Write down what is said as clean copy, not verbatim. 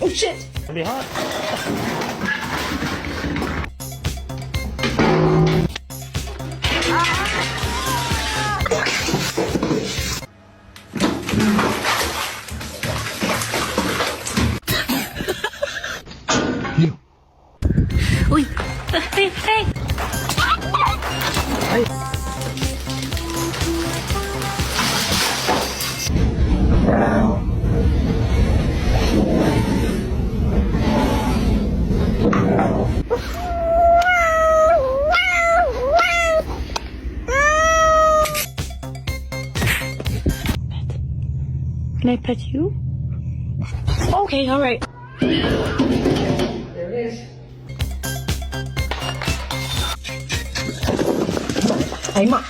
Oh shit! It'll be hot. Uy! Hey! Hey! Can I pet you? Okay, alright. There it is. Ay, ma.